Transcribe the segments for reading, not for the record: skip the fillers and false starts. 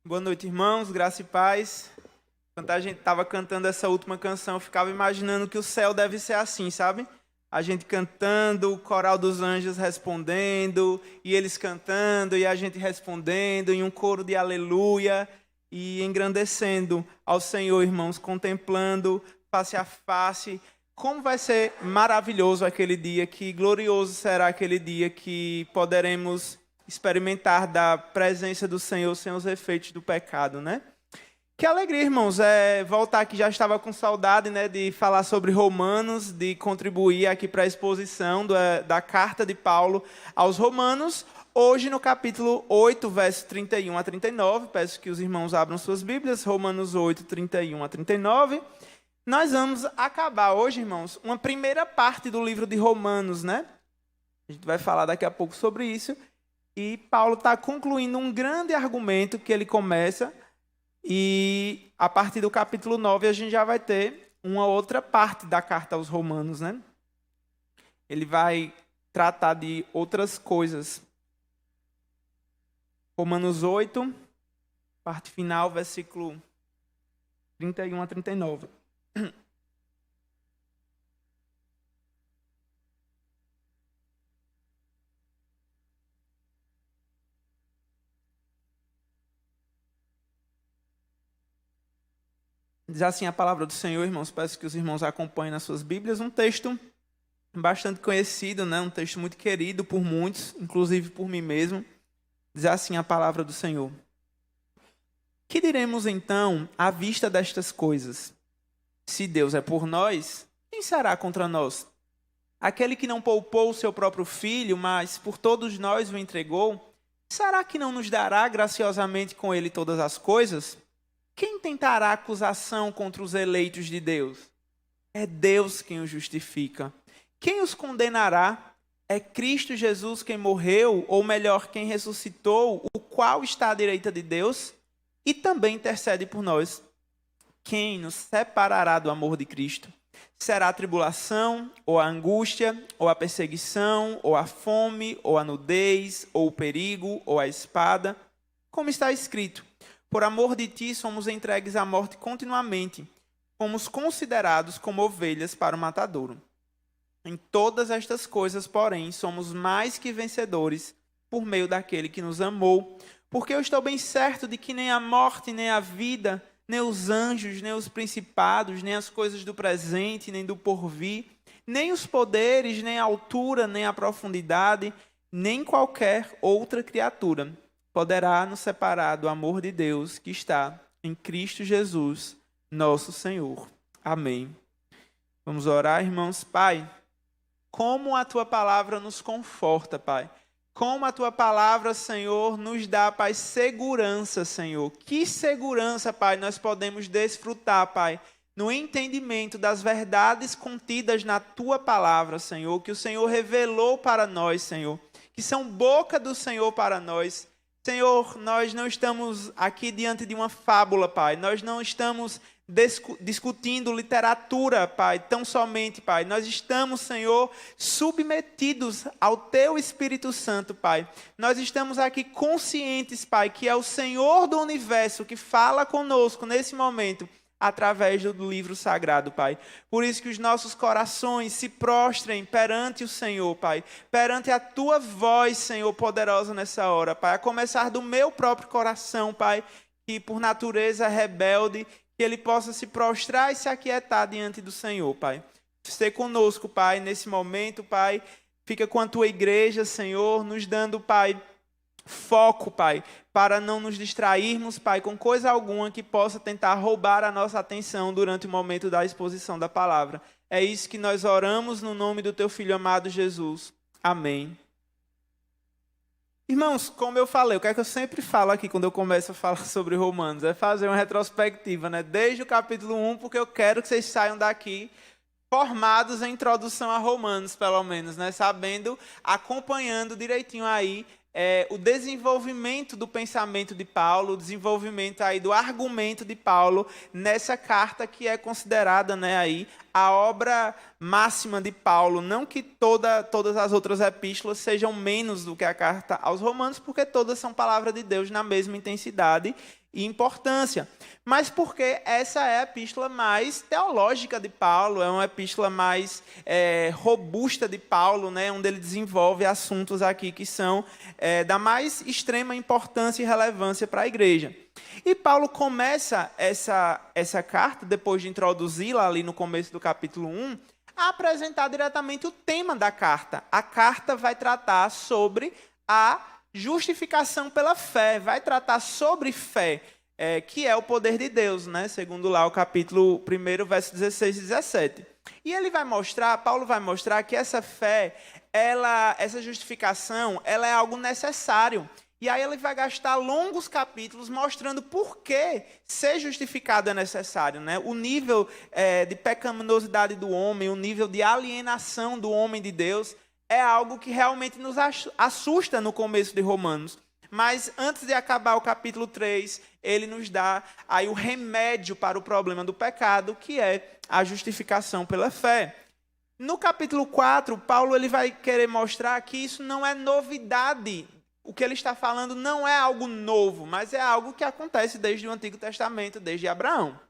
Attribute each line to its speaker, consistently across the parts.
Speaker 1: Boa noite, irmãos, graça e paz. Quando a gente estava cantando essa última canção, eu ficava imaginando que o céu deve ser assim, sabe? A gente cantando, o coral dos anjos respondendo, e eles cantando, e a gente respondendo, em um coro de aleluia, e engrandecendo ao Senhor, irmãos, contemplando face a face. Como vai ser maravilhoso aquele dia, que glorioso será aquele dia que poderemos experimentar da presença do Senhor sem os efeitos do pecado, né? Que alegria, irmãos, voltar aqui. Já estava com saudade, né, de falar sobre Romanos, de contribuir aqui para a exposição da carta de Paulo aos Romanos. Hoje, no capítulo 8, verso 31 a 39, peço que os irmãos abram suas Bíblias, Romanos 8, 31 a 39. Nós vamos acabar hoje, irmãos, uma primeira parte do livro de Romanos, né? A gente vai falar daqui a pouco sobre isso. E Paulo está concluindo um grande argumento que ele começa, e a partir do capítulo 9 a gente já vai ter uma outra parte da carta aos Romanos, né? Ele vai tratar de outras coisas. Romanos 8, parte final, versículo 31 a 39. Diz assim a palavra do Senhor, irmãos. Peço que os irmãos acompanhem nas suas Bíblias. Um texto bastante conhecido, né? Um texto muito querido por muitos, inclusive por mim mesmo. Diz assim a palavra do Senhor. Que diremos então à vista destas coisas? Se Deus é por nós, quem será contra nós? Aquele que não poupou o seu próprio filho, mas por todos nós o entregou, será que não nos dará graciosamente com ele todas as coisas? Quem tentará acusação contra os eleitos de Deus? É Deus quem os justifica. Quem os condenará? É Cristo Jesus quem morreu, ou melhor, quem ressuscitou, o qual está à direita de Deus e também intercede por nós. Quem nos separará do amor de Cristo? Será a tribulação, ou a angústia, ou a perseguição, ou a fome, ou a nudez, ou o perigo, ou a espada? Como está escrito: por amor de ti somos entregues à morte continuamente, fomos considerados como ovelhas para o matadouro. Em todas estas coisas, porém, somos mais que vencedores por meio daquele que nos amou, porque eu estou bem certo de que nem a morte, nem a vida, nem os anjos, nem os principados, nem as coisas do presente, nem do porvir, nem os poderes, nem a altura, nem a profundidade, nem qualquer outra criatura poderá nos separar do amor de Deus que está em Cristo Jesus, nosso Senhor. Amém. Vamos orar, irmãos. Pai, como a Tua palavra nos conforta, Pai. Como a Tua palavra, Senhor, nos dá, Pai, segurança, Senhor. Que segurança, Pai, nós podemos desfrutar, Pai, no entendimento das verdades contidas na Tua palavra, Senhor, que o Senhor revelou para nós, Senhor, que são boca do Senhor para nós. Senhor, nós não estamos aqui diante de uma fábula, Pai. Nós não estamos discutindo literatura, Pai, tão somente, Pai. Nós estamos, Senhor, submetidos ao Teu Espírito Santo, Pai. Nós estamos aqui conscientes, Pai, que é o Senhor do Universo que fala conosco nesse momento, através do livro sagrado, Pai. Por isso que os nossos corações se prostrem perante o Senhor, Pai. Perante a Tua voz, Senhor, poderosa nessa hora, Pai. A começar do meu próprio coração, Pai, que por natureza é rebelde, que ele possa se prostrar e se aquietar diante do Senhor, Pai. Esteja conosco, Pai, nesse momento, Pai. Fica com a Tua igreja, Senhor, nos dando, Pai, foco, Pai, para não nos distrairmos, Pai, com coisa alguma que possa tentar roubar a nossa atenção durante o momento da exposição da palavra. É isso que nós oramos no nome do Teu Filho amado Jesus. Amém. Irmãos, como eu falei, o que é que eu sempre falo aqui quando eu começo a falar sobre Romanos? É fazer uma retrospectiva, né? Desde o capítulo 1, porque eu quero que vocês saiam daqui formados em introdução a Romanos, pelo menos, né? Sabendo, acompanhando direitinho aí o desenvolvimento do pensamento de Paulo, o desenvolvimento aí do argumento de Paulo nessa carta que é considerada, né, aí, a obra máxima de Paulo. Não que todas as outras epístolas sejam menos do que a carta aos Romanos, porque todas são palavra de Deus na mesma intensidade e importância. Mas porque essa é a epístola mais teológica de Paulo, é uma epístola mais robusta de Paulo, né, onde ele desenvolve assuntos aqui que são da mais extrema importância e relevância para a igreja. E Paulo começa essa carta, depois de introduzi-la ali no começo do capítulo 1, a apresentar diretamente o tema da carta. A carta vai tratar sobre a justificação pela fé, vai tratar sobre fé, que é o poder de Deus, né? Segundo lá o capítulo 1, versos 16 e 17. E ele vai mostrar, Paulo vai mostrar que essa fé, essa justificação, ela é algo necessário. E aí ele vai gastar longos capítulos mostrando por que ser justificado é necessário, né? O nível de pecaminosidade do homem, o nível de alienação do homem de Deus, é algo que realmente nos assusta no começo de Romanos. Mas antes de acabar o capítulo 3, ele nos dá aí o remédio para o problema do pecado, que é a justificação pela fé. No capítulo 4, Paulo ele vai querer mostrar que isso não é novidade. O que ele está falando não é algo novo, mas é algo que acontece desde o Antigo Testamento, desde Abraão.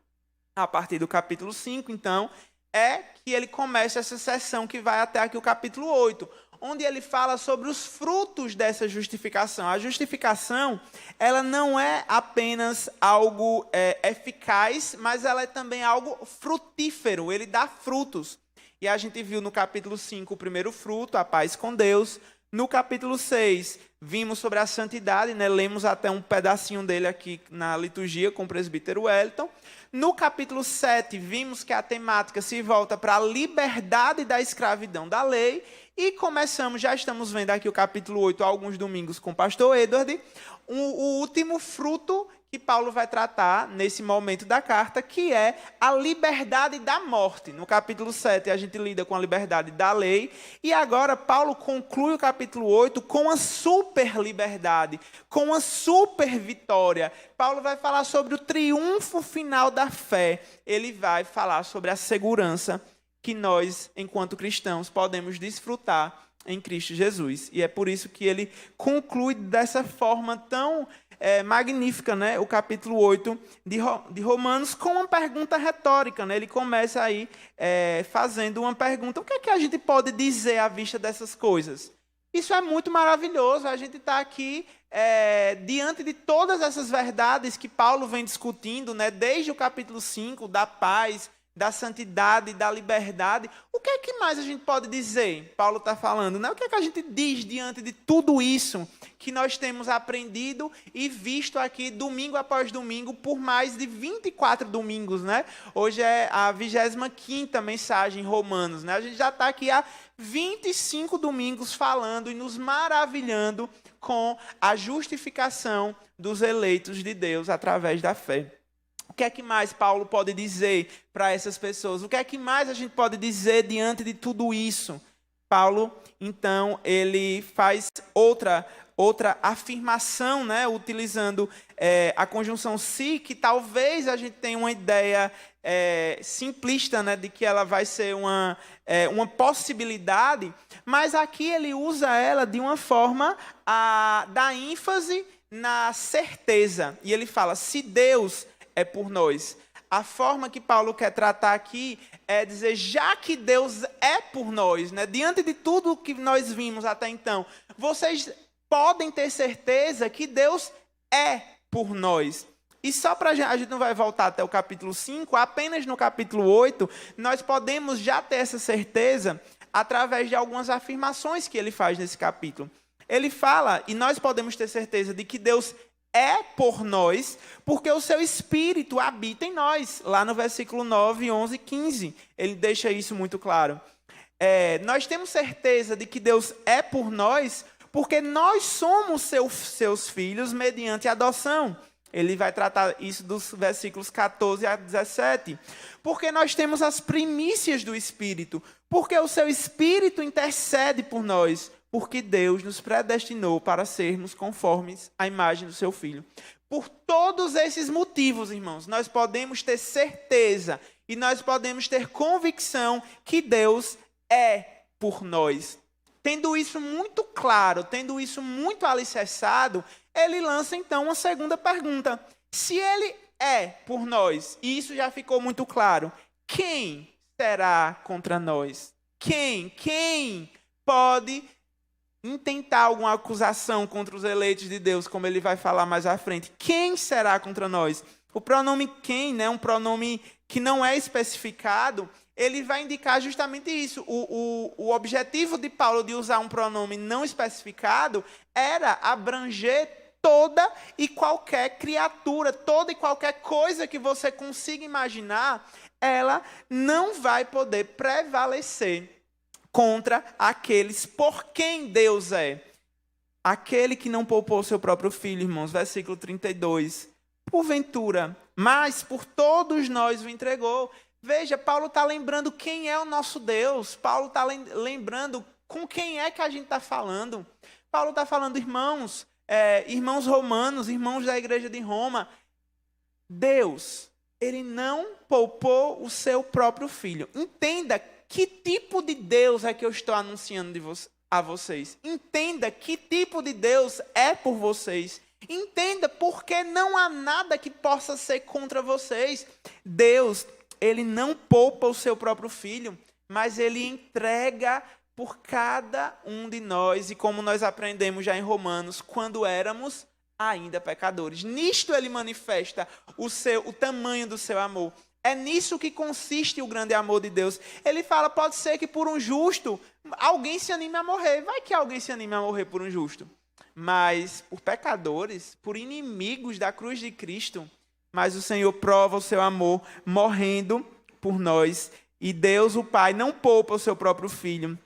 Speaker 1: A partir do capítulo 5, então, é que ele começa essa sessão que vai até aqui o capítulo 8, onde ele fala sobre os frutos dessa justificação. A justificação, ela não é apenas algo eficaz, mas ela é também algo frutífero, ele dá frutos. E a gente viu no capítulo 5 o primeiro fruto, a paz com Deus. No capítulo 6, vimos sobre a santidade, né? Lemos até um pedacinho dele aqui na liturgia com o presbítero Wellington. No capítulo 7, vimos que a temática se volta para a liberdade da escravidão da lei. E já estamos vendo aqui o capítulo 8, há alguns domingos com o pastor Edward, o último fruto que Paulo vai tratar nesse momento da carta, que é a liberdade da morte. No capítulo 7, a gente lida com a liberdade da lei, e agora Paulo conclui o capítulo 8 com a super liberdade, com a super vitória. Paulo vai falar sobre o triunfo final da fé. Ele vai falar sobre a segurança que nós, enquanto cristãos, podemos desfrutar em Cristo Jesus. E é por isso que ele conclui dessa forma tão magnífica, né, o capítulo 8 de Romanos, com uma pergunta retórica. Né? Ele começa aí fazendo uma pergunta: o que é que a gente pode dizer à vista dessas coisas? Isso é muito maravilhoso. A gente está aqui diante de todas essas verdades que Paulo vem discutindo, né, desde o capítulo 5, da paz, da santidade, da liberdade. O que é que mais a gente pode dizer? Paulo está falando, né? O que é que a gente diz diante de tudo isso que nós temos aprendido e visto aqui domingo após domingo por mais de 24 domingos, né? Hoje é a 25ª mensagem em Romanos, né? A gente já está aqui há 25 domingos falando e nos maravilhando com a justificação dos eleitos de Deus através da fé. O que é que mais Paulo pode dizer para essas pessoas? O que é que mais a gente pode dizer diante de tudo isso? Paulo, então, ele faz outra afirmação, né, utilizando a conjunção se, que talvez a gente tenha uma ideia simplista, né, de que ela vai ser uma possibilidade, mas aqui ele usa ela de uma forma a dar ênfase na certeza. E ele fala, se Deus é por nós. A forma que Paulo quer tratar aqui é dizer, já que Deus é por nós, né, diante de tudo que nós vimos até então, vocês podem ter certeza que Deus é por nós. E só para a gente não vai voltar até o capítulo 5, apenas no capítulo 8, nós podemos já ter essa certeza através de algumas afirmações que ele faz nesse capítulo. Ele fala, e nós podemos ter certeza de que Deus é por nós, porque o seu Espírito habita em nós. Lá no versículo 9, 11 e 15, ele deixa isso muito claro. Nós temos certeza de que Deus é por nós, porque nós somos seus filhos mediante a adoção. Ele vai tratar isso dos versículos 14 a 17. Porque nós temos as primícias do Espírito, porque o seu Espírito intercede por nós, porque Deus nos predestinou para sermos conformes à imagem do seu Filho. Por todos esses motivos, irmãos, nós podemos ter certeza e nós podemos ter convicção que Deus é por nós. Tendo isso muito claro, tendo isso muito alicerçado, ele lança então uma segunda pergunta. Se ele é por nós, e isso já ficou muito claro, quem será contra nós? Quem pode intentar alguma acusação contra os eleitos de Deus, como ele vai falar mais à frente? Quem será contra nós? O pronome quem, né, um pronome que não é especificado, ele vai indicar justamente isso. O objetivo de Paulo de usar um pronome não especificado era abranger toda e qualquer criatura, toda e qualquer coisa que você consiga imaginar, ela não vai poder prevalecer contra aqueles por quem Deus é. Aquele que não poupou seu próprio filho, irmãos, versículo 32. Porventura, mas por todos nós o entregou. Veja, Paulo está lembrando quem é o nosso Deus. Paulo está lembrando com quem é que a gente está falando. Paulo está falando, irmãos, irmãos romanos, irmãos da igreja de Roma. Deus, ele não poupou o seu próprio filho. Entenda que tipo de Deus é que eu estou anunciando a vocês. Entenda que tipo de Deus é por vocês. Entenda porque não há nada que possa ser contra vocês. Deus, ele não poupa o seu próprio filho, mas ele entrega por cada um de nós. E como nós aprendemos já em Romanos, quando éramos ainda pecadores. Nisto ele manifesta o tamanho do seu amor. É nisso que consiste o grande amor de Deus. Ele fala, pode ser que por um justo, alguém se anime a morrer. Vai que alguém se anime a morrer por um justo. Mas por pecadores, por inimigos da cruz de Cristo, mas o Senhor prova o seu amor morrendo por nós. E Deus, o Pai, não poupa o seu próprio Filho,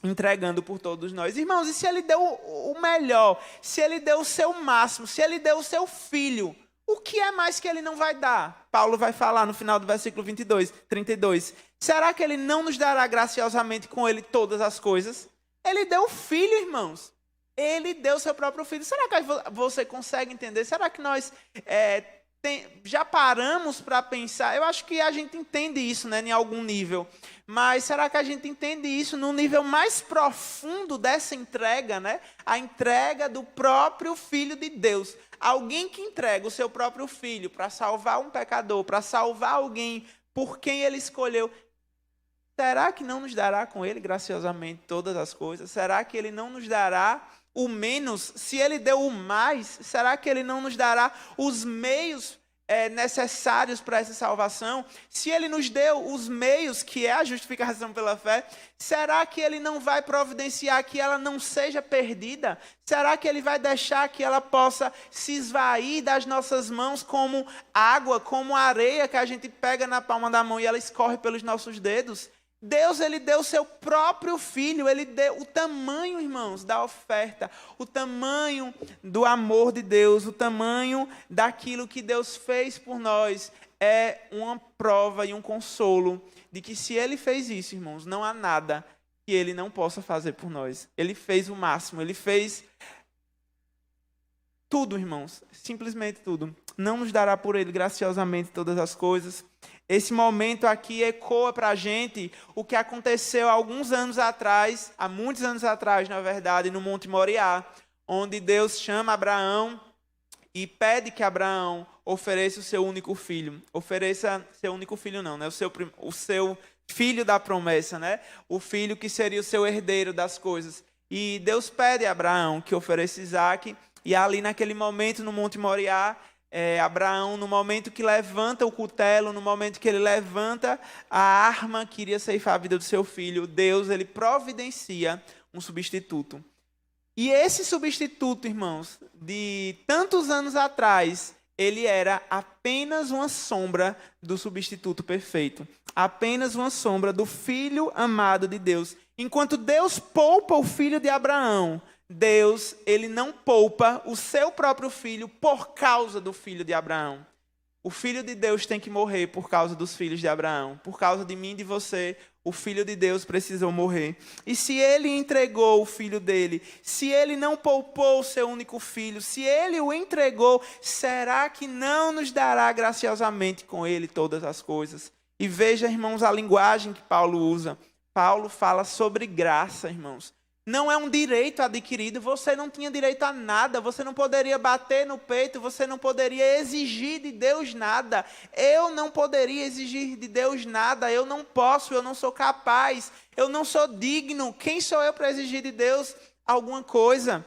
Speaker 1: entregando por todos nós. Irmãos, e se ele deu o melhor, se ele deu o seu máximo, se ele deu o seu Filho, o que é mais que ele não vai dar? Paulo vai falar no final do versículo 32. Será que ele não nos dará graciosamente com ele todas as coisas? Ele deu o Filho, irmãos. Ele deu o seu próprio Filho. Será que você consegue entender? Será que nós já paramos para pensar? Eu acho que a gente entende isso, né, em algum nível. Mas será que a gente entende isso no nível mais profundo dessa entrega, né? A entrega do próprio Filho de Deus. Alguém que entrega o seu próprio Filho para salvar um pecador, para salvar alguém por quem ele escolheu. Será que não nos dará com ele graciosamente todas as coisas? Será que ele não nos dará o menos? Se ele deu o mais, será que ele não nos dará os meios necessários para essa salvação? Se ele nos deu os meios, que é a justificação pela fé, será que ele não vai providenciar que ela não seja perdida? Será que ele vai deixar que ela possa se esvair das nossas mãos como água, como areia que a gente pega na palma da mão e ela escorre pelos nossos dedos? Deus, ele deu o seu próprio Filho, ele deu o tamanho, irmãos, da oferta, o tamanho do amor de Deus, o tamanho daquilo que Deus fez por nós, é uma prova e um consolo de que se ele fez isso, irmãos, não há nada que ele não possa fazer por nós. Ele fez o máximo, ele fez tudo, irmãos, simplesmente tudo. Não nos dará por ele graciosamente todas as coisas. Esse momento aqui ecoa para a gente o que aconteceu há alguns anos atrás, há muitos anos atrás, na verdade, no Monte Moriá, onde Deus chama Abraão e pede que Abraão ofereça o seu único filho. Ofereça seu único filho não, né? O seu filho da promessa, né? O filho que seria o seu herdeiro das coisas. E Deus pede a Abraão que ofereça Isaque, e ali naquele momento no Monte Moriá, Abraão, no momento que levanta o cutelo, no momento que ele levanta a arma que iria ceifar a vida do seu filho, Deus, ele providencia um substituto. E esse substituto, irmãos, de tantos anos atrás, ele era apenas uma sombra do substituto perfeito. Apenas uma sombra do filho amado de Deus. Enquanto Deus poupa o filho de Abraão, Deus, ele não poupa o seu próprio filho por causa do filho de Abraão. O filho de Deus tem que morrer por causa dos filhos de Abraão. Por causa de mim e de você, o filho de Deus precisou morrer. E se ele entregou o filho dele, se ele não poupou o seu único filho, se ele o entregou, será que não nos dará graciosamente com ele todas as coisas? E veja, irmãos, a linguagem que Paulo usa. Paulo fala sobre graça, irmãos. Não é um direito adquirido, você não tinha direito a nada, você não poderia bater no peito, você não poderia exigir de Deus nada. Eu não poderia exigir de Deus nada, eu não posso, eu não sou capaz, eu não sou digno. Quem sou eu para exigir de Deus alguma coisa?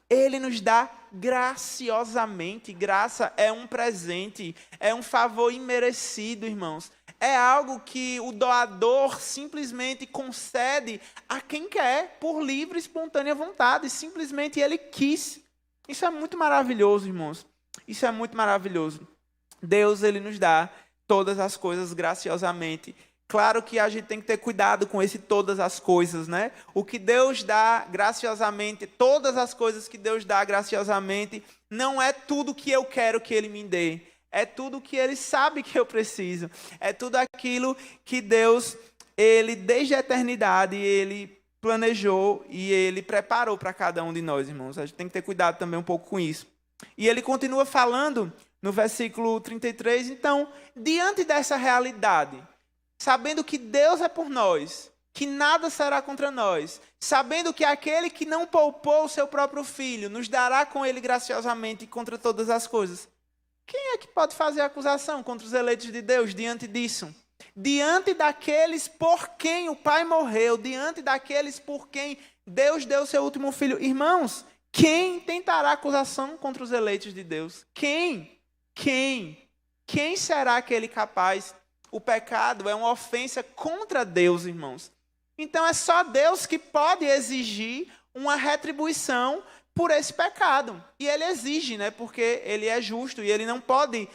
Speaker 1: Ele nos dá graciosamente. Graça é um presente, é um favor imerecido, irmãos. É algo que o doador simplesmente concede a quem quer, por livre e espontânea vontade. Simplesmente ele quis. Isso é muito maravilhoso, irmãos. Isso é muito maravilhoso. Deus, ele nos dá todas as coisas graciosamente. Claro que a gente tem que ter cuidado com esse todas as coisas, né? O que Deus dá graciosamente, todas as coisas que Deus dá graciosamente, não é tudo que eu quero que Ele me dê. É tudo que Ele sabe que eu preciso. É tudo aquilo que Deus, Ele desde a eternidade, Ele planejou e Ele preparou para cada um de nós, irmãos. A gente tem que ter cuidado também um pouco com isso. E Ele continua falando no versículo 33, então, diante dessa realidade, sabendo que Deus é por nós, que nada será contra nós, sabendo que aquele que não poupou o seu próprio filho, nos dará com ele graciosamente contra todas as coisas. Quem é que pode fazer acusação contra os eleitos de Deus diante disso? Diante daqueles por quem o Pai morreu, diante daqueles por quem Deus deu o seu último filho. Irmãos, quem tentará acusação contra os eleitos de Deus? Quem? Quem será aquele capaz? O pecado é uma ofensa contra Deus, irmãos. Então é só Deus que pode exigir uma retribuição por esse pecado. E ele exige, né? Porque ele é justo e ele não pode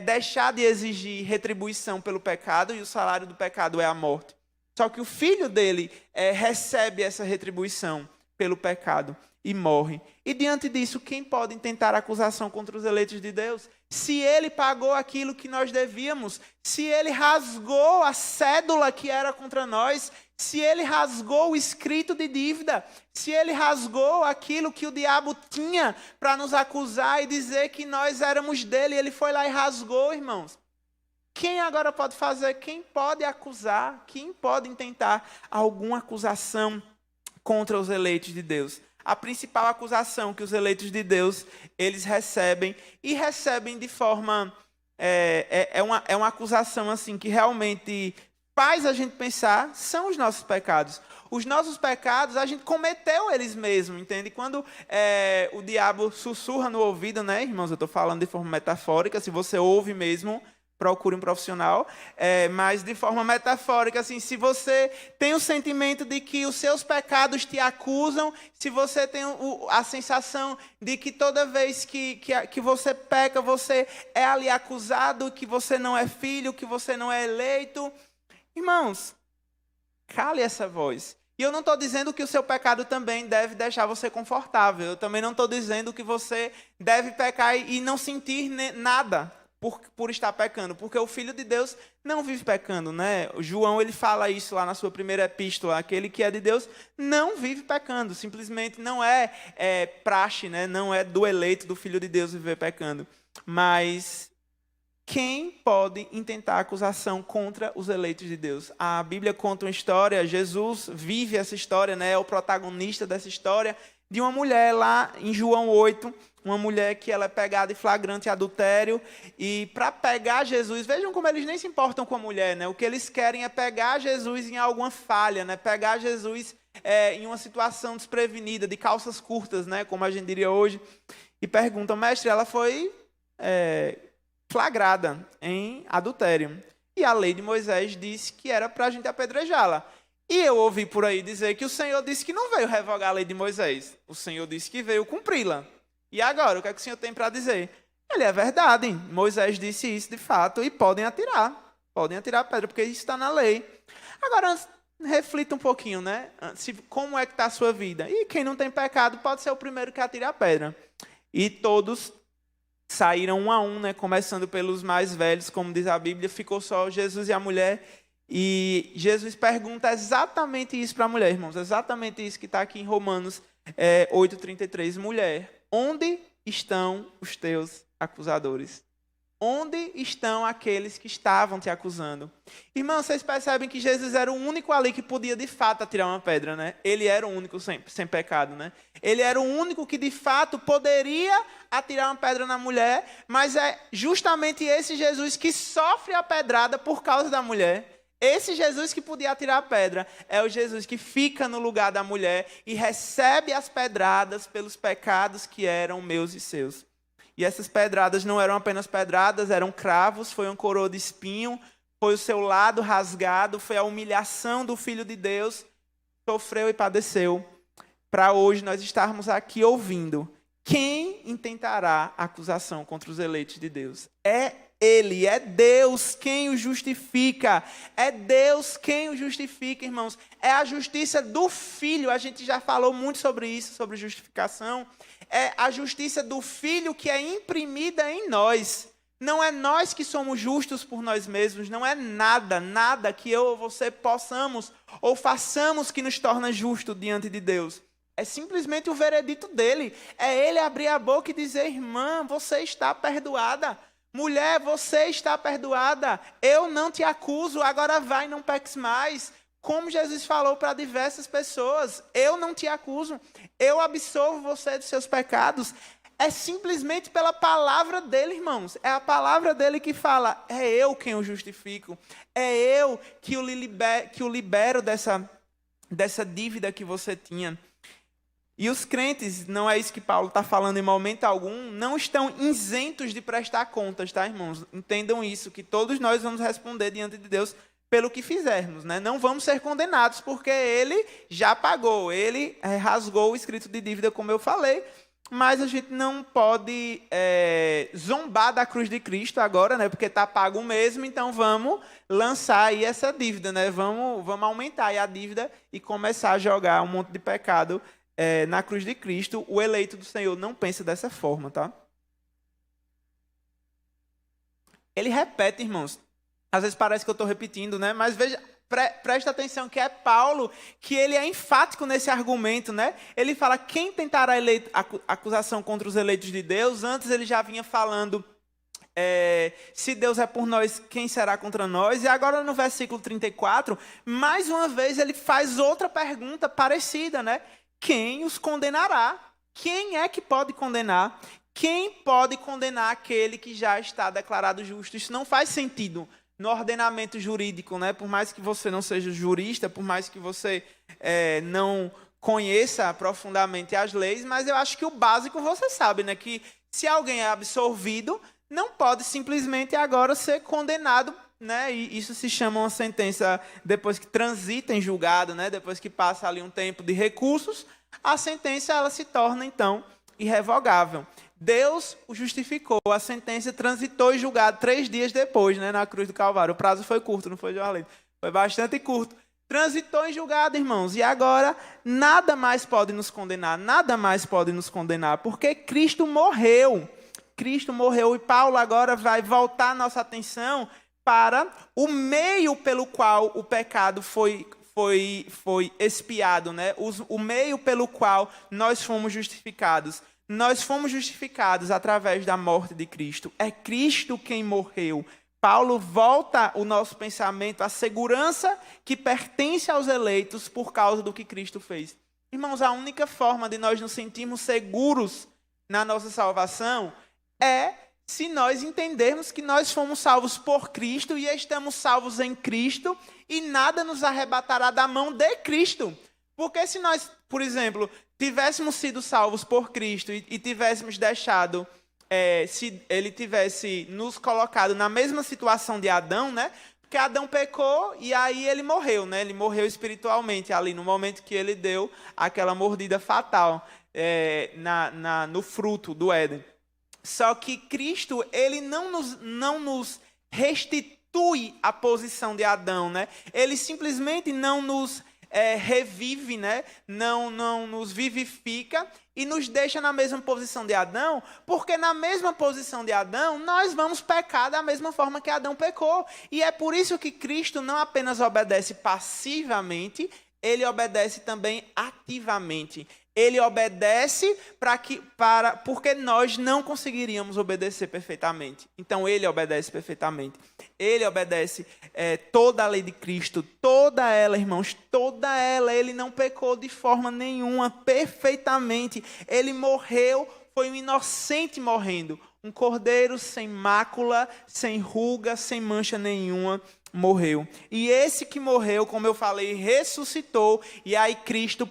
Speaker 1: deixar de exigir retribuição pelo pecado, e o salário do pecado é a morte. Só que o filho dele recebe essa retribuição pelo pecado e morre. E diante disso, quem pode intentar acusação contra os eleitos de Deus? Se ele pagou aquilo que nós devíamos, se ele rasgou a cédula que era contra nós, se ele rasgou o escrito de dívida, se ele rasgou aquilo que o diabo tinha para nos acusar e dizer que nós éramos dele, ele foi lá e rasgou, irmãos. Quem agora pode fazer? Quem pode acusar? Quem pode intentar alguma acusação contra os eleitos de Deus? A principal acusação que os eleitos de Deus, eles recebem, e recebem de forma... É uma acusação assim, que realmente faz a gente pensar, são os nossos pecados. Os nossos pecados, a gente cometeu eles mesmos, entende? Quando o diabo sussurra no ouvido, né, irmãos? Eu estou falando de forma metafórica, se você ouve mesmo, procure um profissional, mas de forma metafórica, assim, se você tem o sentimento de que os seus pecados te acusam, se você tem a sensação de que toda vez que você peca, você é ali acusado, que você não é filho, que você não é eleito, irmãos, cale essa voz. E eu não estou dizendo que o seu pecado também deve deixar você confortável, eu também não estou dizendo que você deve pecar e não sentir nada por estar pecando, porque o Filho de Deus não vive pecando, né? O João, ele fala isso lá na sua primeira epístola, aquele que é de Deus não vive pecando, simplesmente não é praxe, né? Não é do eleito do Filho de Deus viver pecando. Mas quem pode intentar acusação contra os eleitos de Deus? A Bíblia conta uma história, Jesus vive essa história, né? É o protagonista dessa história, de uma mulher lá em João 8, uma mulher que ela é pegada em flagrante adultério, e para pegar Jesus, vejam como eles nem se importam com a mulher, né? O que eles querem é pegar Jesus em alguma falha, né? Pegar Jesus em uma situação desprevenida, de calças curtas, né? Como a gente diria hoje, e perguntam, mestre, ela foi flagrada em adultério, e a lei de Moisés disse que era para a gente apedrejá-la. E eu ouvi por aí dizer que o Senhor disse que não veio revogar a lei de Moisés. O Senhor disse que veio cumpri-la. E agora, o que é que o Senhor tem para dizer? Ele é verdade. Moisés disse isso de fato e podem atirar. Podem atirar a pedra, porque isso está na lei. Agora, reflita um pouquinho, né? Como é que está a sua vida? E quem não tem pecado pode ser o primeiro que atira a pedra. E todos saíram um a um, né? Começando pelos mais velhos, como diz a Bíblia. Ficou só Jesus e a mulher. E Jesus pergunta exatamente isso para a mulher, irmãos. Exatamente isso que está aqui em Romanos 8:33. Mulher, onde estão os teus acusadores? Onde estão aqueles que estavam te acusando? Irmãos, vocês percebem que Jesus era o único ali que podia de fato atirar uma pedra, né? Ele era o único sem pecado, né? Ele era o único que de fato poderia atirar uma pedra na mulher, mas é justamente esse Jesus que sofre a pedrada por causa da mulher. Esse Jesus que podia atirar a pedra é o Jesus que fica no lugar da mulher e recebe as pedradas pelos pecados que eram meus e seus. E essas pedradas não eram apenas pedradas, eram cravos, foi uma coroa de espinho, foi o seu lado rasgado, foi a humilhação do Filho de Deus, sofreu e padeceu, para hoje nós estarmos aqui ouvindo. Quem intentará acusação contra os eleitos de Deus? É Ele, é Deus quem o justifica. É Deus quem o justifica, irmãos. É a justiça do Filho. A gente já falou muito sobre isso, sobre justificação. É a justiça do Filho que é imprimida em nós. Não é nós que somos justos por nós mesmos. Não é nada que eu ou você possamos ou façamos que nos torna justo diante de Deus. É simplesmente o veredito dele. É ele abrir a boca e dizer: irmã, você está perdoada. Mulher, você está perdoada. Eu não te acuso, agora vai, não peques mais. Como Jesus falou para diversas pessoas: eu não te acuso, eu absolvo você dos seus pecados. É simplesmente pela palavra dele, irmãos. É a palavra dele que fala: é eu quem o justifico. É eu que o libero dessa dívida que você tinha. E os crentes, não é isso que Paulo está falando em momento algum, não estão isentos de prestar contas, tá, irmãos? Entendam isso, que todos nós vamos responder diante de Deus pelo que fizermos, né? Não vamos ser condenados, porque ele já pagou, ele rasgou o escrito de dívida, como eu falei, mas a gente não pode zombar da cruz de Cristo agora, né? Porque está pago mesmo, então vamos lançar aí essa dívida, né? Vamos aumentar aí a dívida e começar a jogar um monte de pecado na cruz de Cristo. O eleito do Senhor não pensa dessa forma, tá? Ele repete, irmãos. Às vezes parece que eu estou repetindo, né? Mas veja, presta atenção que é Paulo que ele é enfático nesse argumento, né? Ele fala: quem tentará acusação contra os eleitos de Deus? Antes ele já vinha falando: se Deus é por nós, quem será contra nós? E agora no versículo 34, mais uma vez ele faz outra pergunta parecida, né? Quem os condenará? Quem é que pode condenar? Quem pode condenar aquele que já está declarado justo? Isso não faz sentido no ordenamento jurídico, né? Por mais que você não seja jurista, por mais que você não conheça profundamente as leis, mas eu acho que o básico você sabe, né? Que se alguém é absolvido, não pode simplesmente agora ser condenado, né? E isso se chama uma sentença depois que transita em julgado, né? Depois que passa ali um tempo de recursos, a sentença ela se torna então irrevogável. Deus o justificou, a sentença transitou em julgado 3 dias depois, né? Na cruz do Calvário. O prazo foi curto, não foi, João? Foi bastante curto. Transitou em julgado, irmãos, e agora nada mais pode nos condenar, porque Cristo morreu. Cristo morreu, e Paulo agora vai voltar a nossa atenção para o meio pelo qual o pecado foi expiado, né? O meio pelo qual nós fomos justificados. Nós fomos justificados através da morte de Cristo. É Cristo quem morreu. Paulo volta o nosso pensamento à segurança que pertence aos eleitos por causa do que Cristo fez. Irmãos, a única forma de nós nos sentirmos seguros na nossa salvação é se nós entendermos que nós fomos salvos por Cristo e estamos salvos em Cristo e nada nos arrebatará da mão de Cristo. Porque se nós, por exemplo, tivéssemos sido salvos por Cristo e tivéssemos deixado, se ele tivesse nos colocado na mesma situação de Adão, né? Porque Adão pecou e aí ele morreu, né? Ele morreu espiritualmente ali no momento que ele deu aquela mordida fatal no fruto do Éden. Só que Cristo, ele não nos restitui a posição de Adão, né? Ele simplesmente não nos revive, né? Não nos vivifica e nos deixa na mesma posição de Adão, porque na mesma posição de Adão, nós vamos pecar da mesma forma que Adão pecou. E é por isso que Cristo não apenas obedece passivamente, ele obedece também ativamente. Ele obedece porque nós não conseguiríamos obedecer perfeitamente. Então, ele obedece perfeitamente. Ele obedece toda a lei de Cristo, toda ela, irmãos, toda ela. Ele não pecou de forma nenhuma, perfeitamente. Ele morreu, foi um inocente morrendo. Um cordeiro sem mácula, sem ruga, sem mancha nenhuma, morreu. E esse que morreu, como eu falei, ressuscitou. E aí Cristo,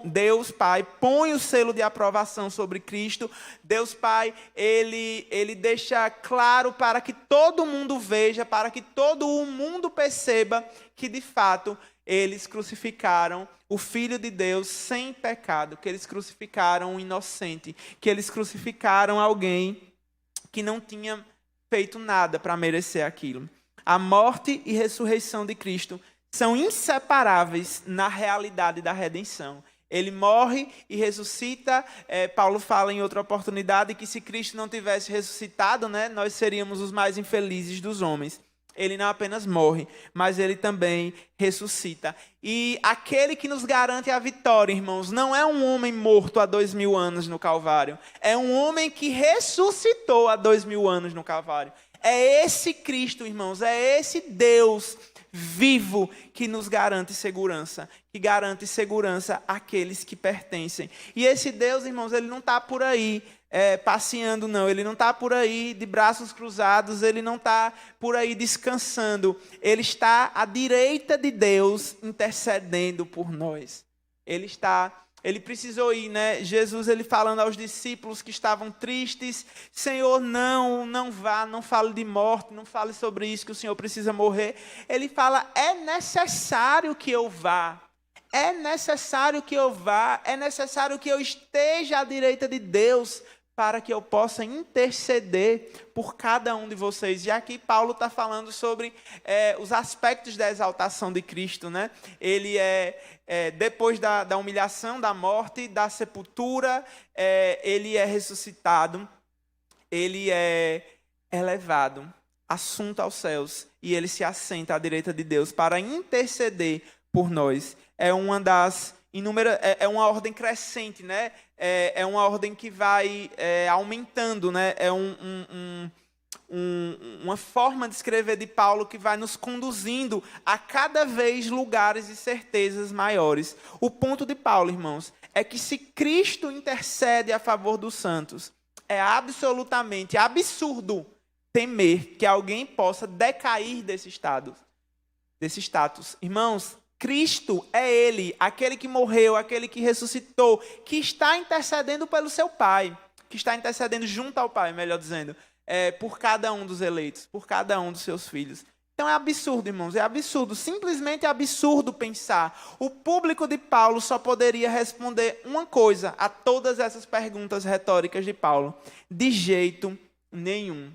Speaker 1: Deus Pai, põe o selo de aprovação sobre Cristo. Deus Pai, ele deixa claro para que todo mundo veja, para que todo o mundo perceba que de fato eles crucificaram o Filho de Deus sem pecado, que eles crucificaram um inocente, que eles crucificaram alguém que não tinha feito nada para merecer aquilo. A morte e ressurreição de Cristo são inseparáveis na realidade da redenção. Ele morre e ressuscita. Paulo fala em outra oportunidade que se Cristo não tivesse ressuscitado, nós seríamos os mais infelizes dos homens. Ele não apenas morre, mas ele também ressuscita. E aquele que nos garante a vitória, irmãos, não é um homem morto há 2000 anos no Calvário. É um homem que ressuscitou há 2000 anos no Calvário. É esse Cristo, irmãos, é esse Deus vivo que nos garante segurança, que garante segurança àqueles que pertencem. E esse Deus, irmãos, ele não está por aí passeando, não. Ele não está por aí de braços cruzados, ele não está por aí descansando. Ele está à direita de Deus intercedendo por nós. Ele precisou ir, Jesus, ele falando aos discípulos que estavam tristes: Senhor, não vá, não fale de morte, não fale sobre isso, que o Senhor precisa morrer. Ele fala: é necessário que eu vá. É necessário que eu vá, é necessário que eu esteja à direita de Deus para que eu possa interceder por cada um de vocês. E aqui Paulo está falando sobre os aspectos da exaltação de Cristo, Ele depois da humilhação, da morte, da sepultura, ele é ressuscitado, ele é elevado, assunto aos céus, e ele se assenta à direita de Deus para interceder por nós. É uma das inúmeras, é uma ordem crescente, é uma ordem que vai aumentando, É uma forma de escrever de Paulo que vai nos conduzindo a cada vez lugares e certezas maiores. O ponto de Paulo, irmãos, é que se Cristo intercede a favor dos santos, é absolutamente absurdo temer que alguém possa decair desse status. Irmãos, Cristo é Ele, aquele que morreu, aquele que ressuscitou, que está intercedendo pelo seu Pai, que está intercedendo junto ao Pai, melhor dizendo, por cada um dos eleitos, por cada um dos seus filhos. Então é absurdo, irmãos, é absurdo, simplesmente absurdo pensar. O público de Paulo só poderia responder uma coisa a todas essas perguntas retóricas de Paulo: de jeito nenhum.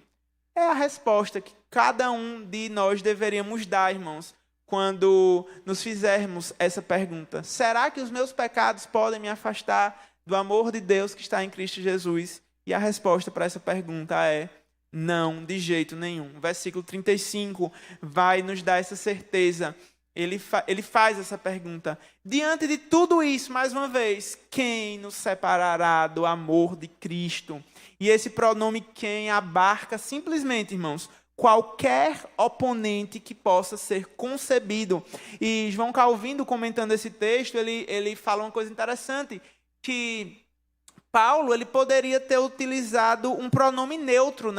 Speaker 1: É a resposta que cada um de nós deveríamos dar, irmãos, quando nos fizermos essa pergunta: será que os meus pecados podem me afastar do amor de Deus que está em Cristo Jesus? E a resposta para essa pergunta é: não, de jeito nenhum. O versículo 35 vai nos dar essa certeza. Ele faz essa pergunta. Diante de tudo isso, mais uma vez, quem nos separará do amor de Cristo? E esse pronome quem abarca simplesmente, irmãos, qualquer oponente que possa ser concebido. E João Calvino, comentando esse texto, ele fala uma coisa interessante, que Paulo ele poderia ter utilizado um pronome neutro,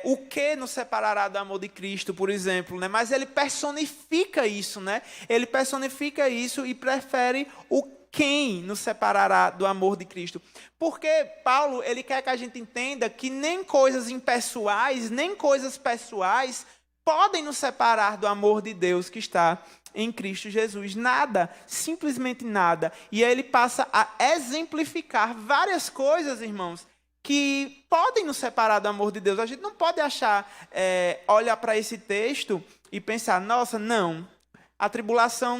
Speaker 1: o que nos separará do amor de Cristo, por exemplo, mas ele personifica isso, Ele personifica isso e prefere o quem nos separará do amor de Cristo. Porque Paulo, ele quer que a gente entenda que nem coisas impessoais, nem coisas pessoais podem nos separar do amor de Deus que está em Cristo Jesus. Nada, simplesmente nada. E aí ele passa a exemplificar várias coisas, irmãos, que podem nos separar do amor de Deus. A gente não pode olhar para esse texto e pensar: nossa, não, a tribulação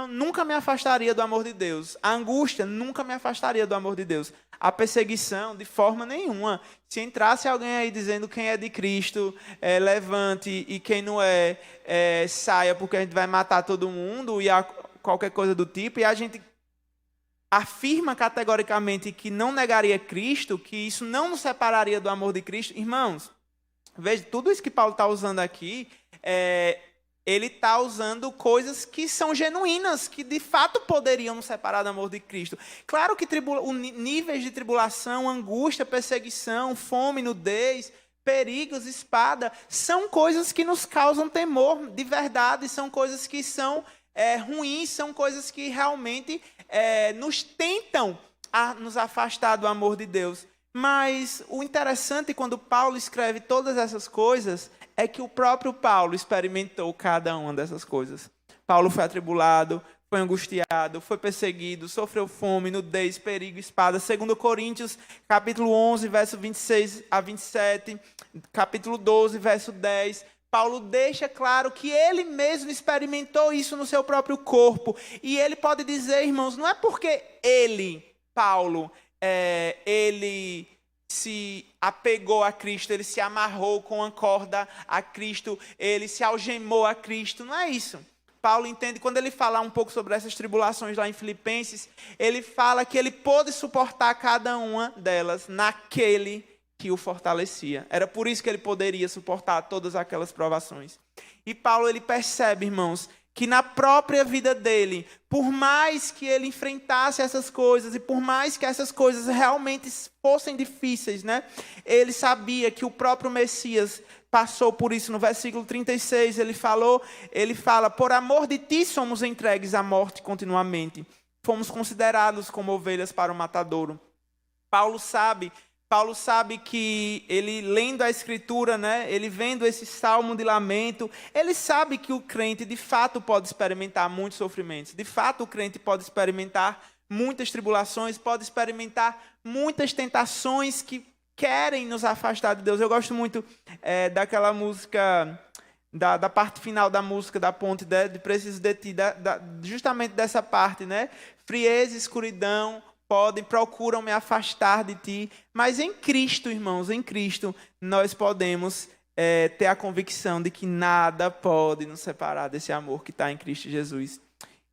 Speaker 1: nunca me afastaria do amor de Deus. A angústia nunca me afastaria do amor de Deus. A perseguição, de forma nenhuma. Se entrasse alguém aí dizendo quem é de Cristo, levante, e quem não saia, porque a gente vai matar todo mundo, e qualquer coisa do tipo, e a gente afirma categoricamente que não negaria Cristo, que isso não nos separaria do amor de Cristo, irmãos, veja, tudo isso que Paulo está usando aqui, ele está usando coisas que são genuínas, que de fato poderiam nos separar do amor de Cristo. Claro que níveis de tribulação, angústia, perseguição, fome, nudez, perigos, espada, são coisas que nos causam temor de verdade, são coisas que são ruins, são coisas que realmente nos tentam a nos afastar do amor de Deus. Mas o interessante quando Paulo escreve todas essas coisas é que o próprio Paulo experimentou cada uma dessas coisas. Paulo foi atribulado, foi angustiado, foi perseguido, sofreu fome, nudez, perigo, espada. 2 Coríntios, capítulo 11, verso 26 a 27, capítulo 12, verso 10. Paulo deixa claro que ele mesmo experimentou isso no seu próprio corpo. E ele pode dizer, irmãos, não é porque ele, Paulo, ele se apegou a Cristo, ele se amarrou com a corda a Cristo, ele se algemou a Cristo, não é isso. Paulo entende, quando ele fala um pouco sobre essas tribulações lá em Filipenses, ele fala que ele pôde suportar cada uma delas naquele que o fortalecia. Era por isso que ele poderia suportar todas aquelas provações. E Paulo, ele percebe, irmãos, que na própria vida dele, por mais que ele enfrentasse essas coisas e por mais que essas coisas realmente fossem difíceis, né? Ele sabia que o próprio Messias passou por isso. No versículo 36, ele fala, por amor de ti somos entregues à morte continuamente. Fomos considerados como ovelhas para o matadouro. Paulo sabe que ele lendo a Escritura, né, ele vendo esse salmo de lamento, ele sabe que o crente de fato pode experimentar muitos sofrimentos. De fato o crente pode experimentar muitas tribulações, pode experimentar muitas tentações que querem nos afastar de Deus. Eu gosto muito daquela música, da parte final da música da Ponte de Preciso de Ti, justamente dessa parte, né? Frieza e escuridão procuram me afastar de ti, mas em Cristo, irmãos, em Cristo, nós podemos ter a convicção de que nada pode nos separar desse amor que está em Cristo Jesus.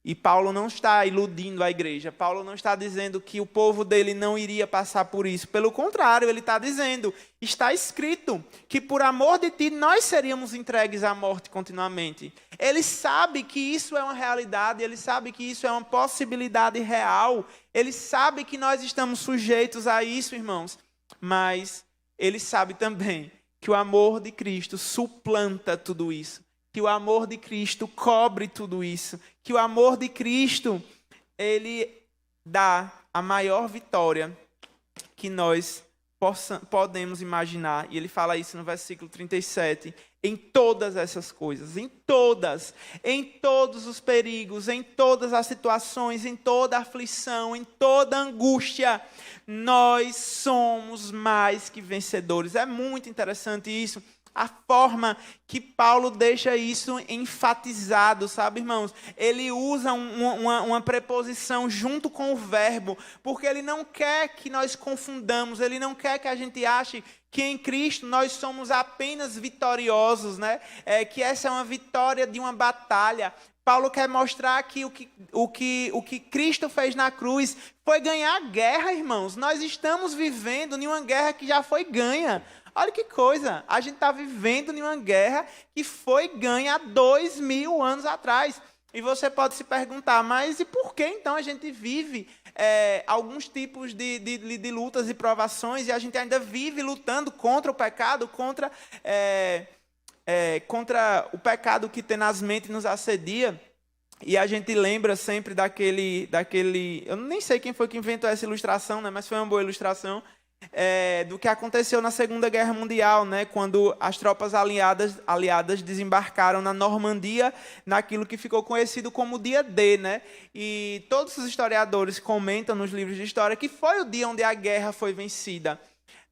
Speaker 1: E Paulo não está iludindo a igreja, Paulo não está dizendo que o povo dele não iria passar por isso. Pelo contrário, ele está dizendo, está escrito, que por amor de ti nós seríamos entregues à morte continuamente. Ele sabe que isso é uma realidade, ele sabe que isso é uma possibilidade real, ele sabe que nós estamos sujeitos a isso, irmãos. Mas ele sabe também que o amor de Cristo suplanta tudo isso. Que o amor de Cristo cobre tudo isso. Que o amor de Cristo, ele dá a maior vitória que nós podemos imaginar. E ele fala isso no versículo 37. Em todas essas coisas, em todos os perigos, em todas as situações, em toda aflição, em toda angústia, nós somos mais que vencedores. É muito interessante isso. A forma que Paulo deixa isso enfatizado, sabe, irmãos? Ele usa uma preposição junto com o verbo, porque ele não quer que nós confundamos, ele não quer que a gente ache que em Cristo nós somos apenas vitoriosos, né? Que essa é uma vitória de uma batalha. Paulo quer mostrar que o que Cristo fez na cruz foi ganhar a guerra, irmãos. Nós estamos vivendo em uma guerra que já foi ganha. Olha que coisa, a gente está vivendo em uma guerra que foi ganha há 2000 anos atrás. E você pode se perguntar, mas e por que então a gente vive alguns tipos de lutas e provações e a gente ainda vive lutando contra o pecado, contra o pecado que tenazmente nos assedia? E a gente lembra sempre daquele... Eu nem sei quem foi que inventou essa ilustração, né? Mas foi uma boa ilustração. Do que aconteceu na Segunda Guerra Mundial, né, quando as tropas aliadas desembarcaram na Normandia, naquilo que ficou conhecido como dia D, né? E todos os historiadores comentam nos livros de história que foi o dia onde a guerra foi vencida.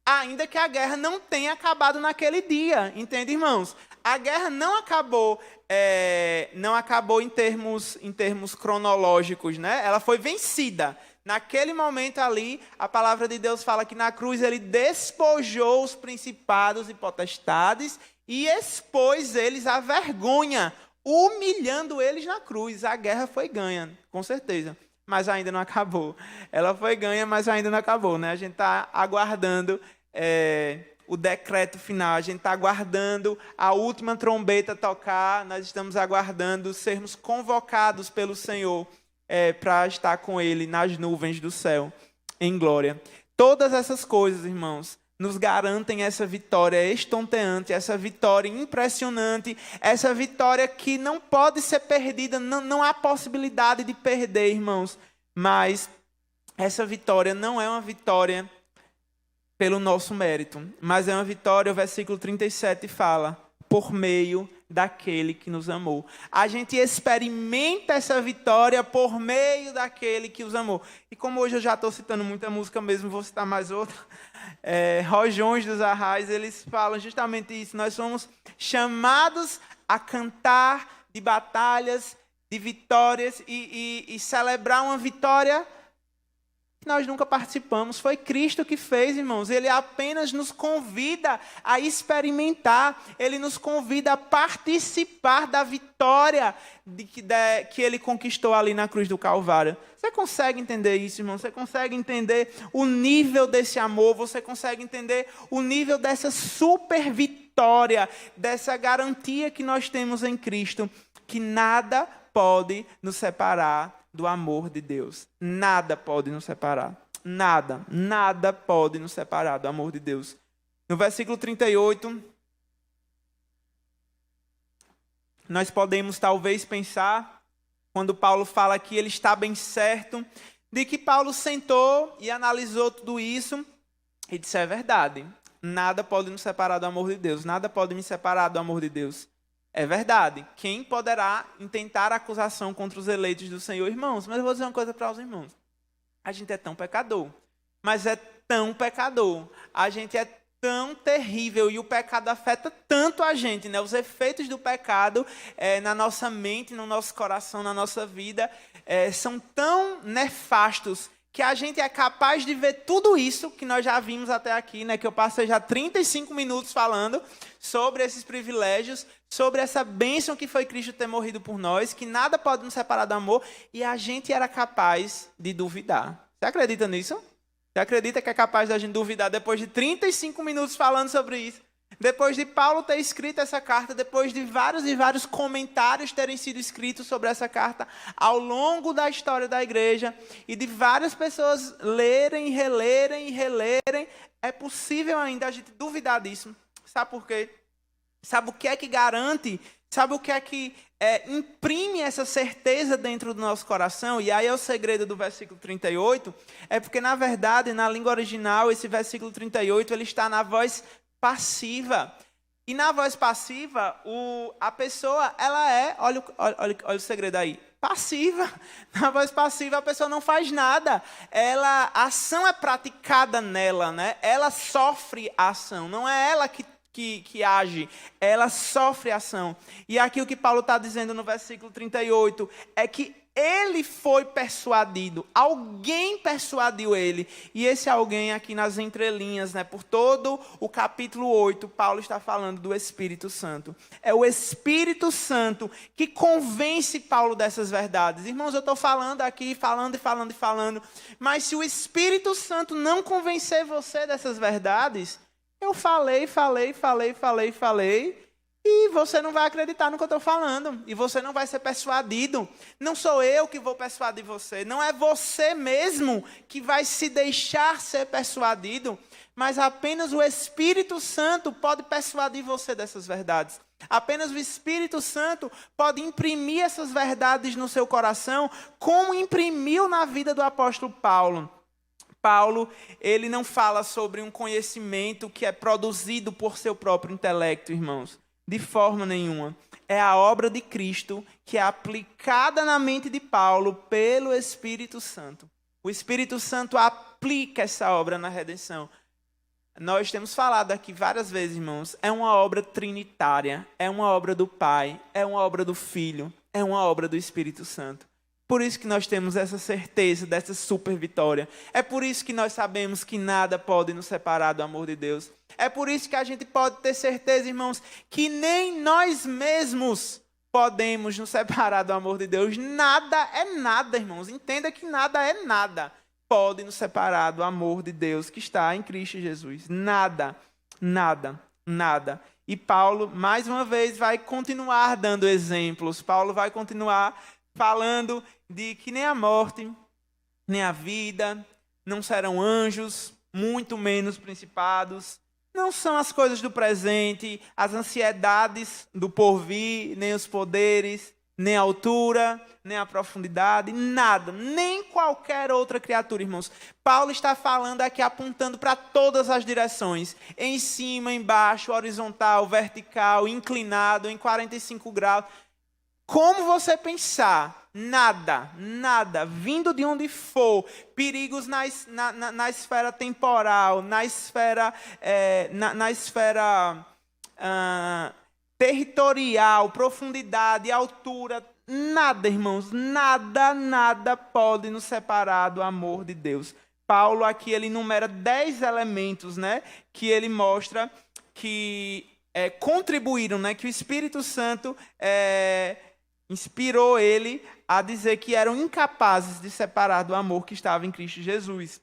Speaker 1: Ainda que a guerra não tenha acabado naquele dia, entende, irmãos? A guerra não acabou em termos cronológicos, né? Ela foi vencida. Naquele momento ali, a palavra de Deus fala que na cruz ele despojou os principados e potestades e expôs eles à vergonha, humilhando eles na cruz. A guerra foi ganha, com certeza. mas ainda não acabou. Ela foi ganha, mas ainda não acabou, né? A gente está aguardando o decreto final, a gente está aguardando a última trombeta tocar, nós estamos aguardando sermos convocados pelo Senhor para estar com Ele nas nuvens do céu, em glória. Todas essas coisas, irmãos, nos garantem essa vitória estonteante, essa vitória impressionante, essa vitória que não pode ser perdida, não há possibilidade de perder, irmãos. Mas essa vitória não é uma vitória pelo nosso mérito, mas é uma vitória, o versículo 37 fala, por meio daquele que nos amou. A gente experimenta essa vitória por meio daquele que os amou. E como hoje eu já estou citando muita música mesmo, vou citar mais outra. Rojões dos Arrais, eles falam justamente isso. Nós somos chamados a cantar de batalhas, de vitórias e celebrar uma vitória que nós nunca participamos. Foi Cristo que fez, irmãos. Ele apenas nos convida a experimentar. Ele nos convida a participar da vitória que Ele conquistou ali na cruz do Calvário. Você consegue entender isso, irmão? Você consegue entender o nível desse amor? Você consegue entender o nível dessa super vitória, dessa garantia que nós temos em Cristo? Que nada pode nos separar do amor de Deus. Nada pode nos separar. Nada pode nos separar do amor de Deus. No versículo 38, nós podemos talvez pensar, quando Paulo fala que ele está bem certo, de que Paulo sentou e analisou tudo isso e disse, é verdade. Nada pode nos separar do amor de Deus. Nada pode me separar do amor de Deus. É verdade. Quem poderá intentar acusação contra os eleitos do Senhor, irmãos? Mas eu vou dizer uma coisa para os irmãos. A gente é tão pecador. Mas é tão pecador. A gente é tão terrível. E o pecado afeta tanto a gente, né? Os efeitos do pecado na nossa mente, no nosso coração, na nossa vida, são tão nefastos que a gente é capaz de ver tudo isso que nós já vimos até aqui, né? Que eu passei já 35 minutos falando sobre esses privilégios, sobre essa bênção que foi Cristo ter morrido por nós, que nada pode nos separar do amor, e a gente era capaz de duvidar. Você acredita nisso? Você acredita que é capaz da gente duvidar depois de 35 minutos falando sobre isso? Depois de Paulo ter escrito essa carta, depois de vários e vários comentários terem sido escritos sobre essa carta ao longo da história da igreja, e de várias pessoas lerem, relerem, é possível ainda a gente duvidar disso. Sabe por quê? Sabe o que é que garante? Sabe o que é que imprime essa certeza dentro do nosso coração? E aí é o segredo do versículo 38, é porque, na verdade, na língua original, esse versículo 38, ele está na voz passiva. E na voz passiva, a pessoa, ela olha o segredo aí, passiva. Na voz passiva, a pessoa não faz nada. A ação é praticada nela, né? Ela sofre a ação, não é ela que age, ela sofre ação. E aqui o que Paulo está dizendo no versículo 38 é que ele foi persuadido, alguém persuadiu ele, e esse alguém aqui nas entrelinhas, né, por todo o capítulo 8, Paulo está falando do Espírito Santo. É o Espírito Santo que convence Paulo dessas verdades. Irmãos, eu estou falando aqui, falando, mas se o Espírito Santo não convencer você dessas verdades, eu falei, e você não vai acreditar no que eu estou falando. E você não vai ser persuadido. Não sou eu que vou persuadir você. Não é você mesmo que vai se deixar ser persuadido. Mas apenas o Espírito Santo pode persuadir você dessas verdades. Apenas o Espírito Santo pode imprimir essas verdades no seu coração, como imprimiu na vida do apóstolo Paulo. Paulo, ele não fala sobre um conhecimento que é produzido por seu próprio intelecto, irmãos. De forma nenhuma. É a obra de Cristo que é aplicada na mente de Paulo pelo Espírito Santo. O Espírito Santo aplica essa obra na redenção. Nós temos falado aqui várias vezes, irmãos, é uma obra trinitária, é uma obra do Pai, é uma obra do Filho, é uma obra do Espírito Santo. Por isso que nós temos essa certeza dessa super vitória. É por isso que nós sabemos que nada pode nos separar do amor de Deus. É por isso que a gente pode ter certeza, irmãos, que nem nós mesmos podemos nos separar do amor de Deus? Nada é nada, irmãos. Entenda que nada é nada pode nos separar do amor de Deus que está em Cristo Jesus. Nada, nada, nada. E Paulo, mais uma vez, vai continuar dando exemplos. Paulo vai continuar falando de que nem a morte, nem a vida, não serão anjos, muito menos principados. Não são as coisas do presente, as ansiedades do porvir, nem os poderes, nem a altura, nem a profundidade, nada, nem qualquer outra criatura, irmãos. Paulo está falando aqui, apontando para todas as direções, em cima, embaixo, horizontal, vertical, inclinado, em 45 graus. Como você pensar, nada, vindo de onde for, perigos na esfera temporal, na esfera territorial, profundidade, altura, nada, irmãos, nada pode nos separar do amor de Deus. Paulo aqui, ele enumera 10 elementos, né, que ele mostra que contribuíram, né, que o Espírito Santo inspirou ele a dizer que eram incapazes de separar do amor que estava em Cristo Jesus.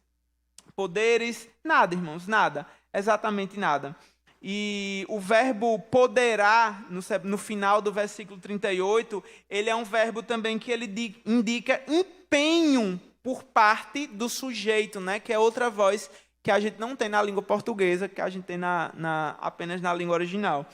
Speaker 1: Poderes, nada, irmãos, nada, exatamente nada. E o verbo poderá, no final do versículo 38, ele é um verbo também que ele indica empenho por parte do sujeito, né? Que é outra voz que a gente não tem na língua portuguesa, que a gente tem apenas na língua original.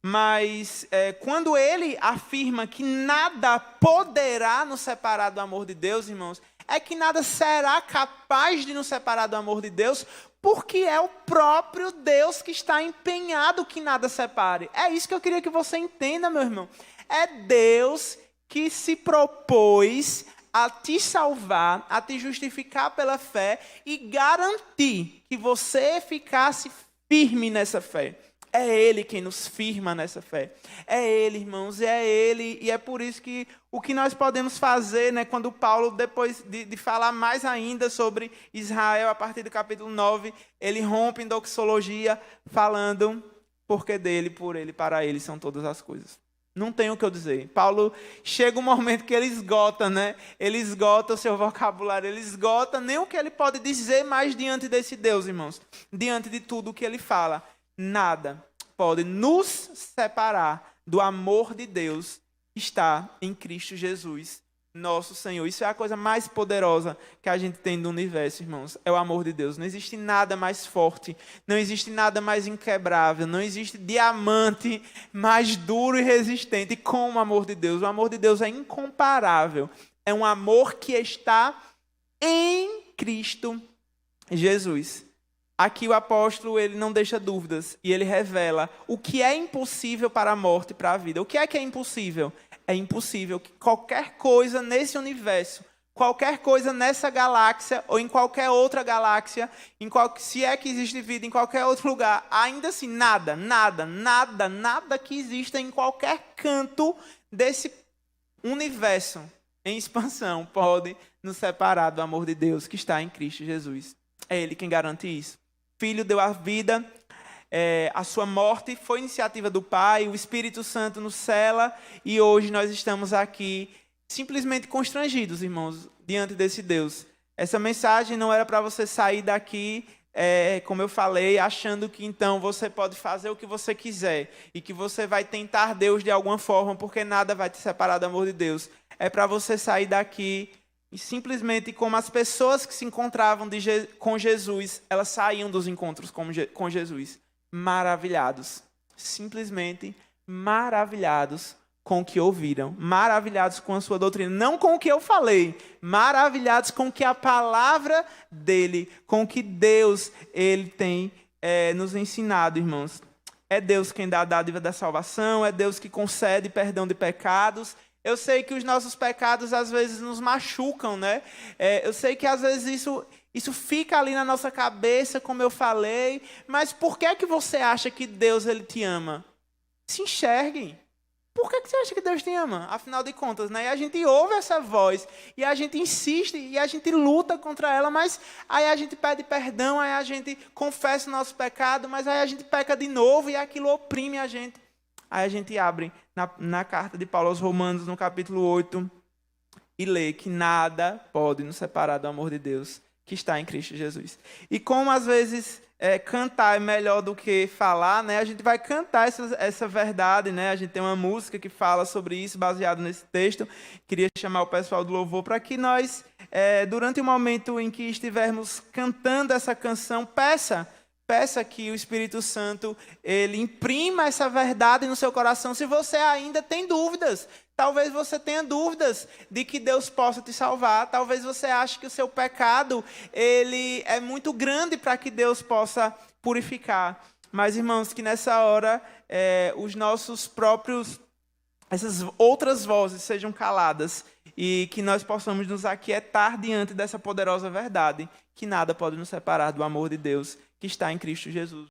Speaker 1: Mas quando ele afirma que nada poderá nos separar do amor de Deus, irmãos, é que nada será capaz de nos separar do amor de Deus, porque é o próprio Deus que está empenhado que nada separe. É isso que eu queria que você entenda, meu irmão. É Deus que se propôs a te salvar, a te justificar pela fé e garantir que você ficasse firme nessa fé. É Ele quem nos firma nessa fé. É Ele, irmãos, é Ele. E é por isso que o que nós podemos fazer, né, quando Paulo, depois de falar mais ainda sobre Israel, a partir do capítulo 9, ele rompe em doxologia, falando, porque dele, por ele, para ele são todas as coisas. Não tem o que eu dizer. Paulo chega um momento que ele esgota, né? Ele esgota o seu vocabulário, ele esgota nem o que ele pode dizer mais diante desse Deus, irmãos. Diante de tudo o que ele fala. Nada pode nos separar do amor de Deus que está em Cristo Jesus, nosso Senhor. Isso é a coisa mais poderosa que a gente tem no universo, irmãos. É o amor de Deus. Não existe nada mais forte, não existe nada mais inquebrável, não existe diamante mais duro e resistente como o amor de Deus. O amor de Deus é incomparável. É um amor que está em Cristo Jesus. Aqui o apóstolo, ele não deixa dúvidas e ele revela o que é impossível para a morte e para a vida. O que é impossível? É impossível que qualquer coisa nesse universo, qualquer coisa nessa galáxia ou em qualquer outra galáxia, se é que existe vida em qualquer outro lugar, ainda assim, nada que exista em qualquer canto desse universo em expansão pode nos separar do amor de Deus que está em Cristo Jesus. É Ele quem garante isso. Filho deu a vida, a sua morte foi iniciativa do Pai, o Espírito Santo nos cela e hoje nós estamos aqui simplesmente constrangidos, irmãos, diante desse Deus. Essa mensagem não era para você sair daqui, como eu falei, achando que então você pode fazer o que você quiser e que você vai tentar Deus de alguma forma, porque nada vai te separar do amor de Deus. É para você sair daqui e simplesmente como as pessoas que se encontravam com Jesus, elas saíam dos encontros com Jesus, maravilhados, simplesmente maravilhados com o que ouviram, maravilhados com a sua doutrina, não com o que eu falei, maravilhados com o que a palavra dele, com o que Deus ele tem nos ensinado, irmãos. É Deus quem dá a dádiva da salvação, é Deus que concede perdão de pecados. Eu sei que os nossos pecados às vezes nos machucam, né? Eu sei que às vezes isso fica ali na nossa cabeça, como eu falei, mas por que é que você acha que Deus ele te ama? Se enxergue. Por que você acha que Deus te ama? Afinal de contas, né? E a gente ouve essa voz, e a gente insiste, e a gente luta contra ela, mas aí a gente pede perdão, aí a gente confessa o nosso pecado, mas aí a gente peca de novo, e aquilo oprime a gente. Aí a gente abre na carta de Paulo aos Romanos, no capítulo 8, e lê que nada pode nos separar do amor de Deus que está em Cristo Jesus. E como às vezes cantar é melhor do que falar, né? A gente vai cantar essa verdade, né? A gente tem uma música que fala sobre isso, baseado nesse texto. Queria chamar o pessoal do louvor para que nós, durante o momento em que estivermos cantando essa canção, peça que o Espírito Santo ele imprima essa verdade no seu coração. Se você ainda tem dúvidas, talvez você tenha dúvidas de que Deus possa te salvar. Talvez você ache que o seu pecado ele é muito grande para que Deus possa purificar. Mas, irmãos, que nessa hora os nossos próprios, essas outras vozes sejam caladas e que nós possamos nos aquietar diante dessa poderosa verdade, que nada pode nos separar do amor de Deus que está em Cristo Jesus.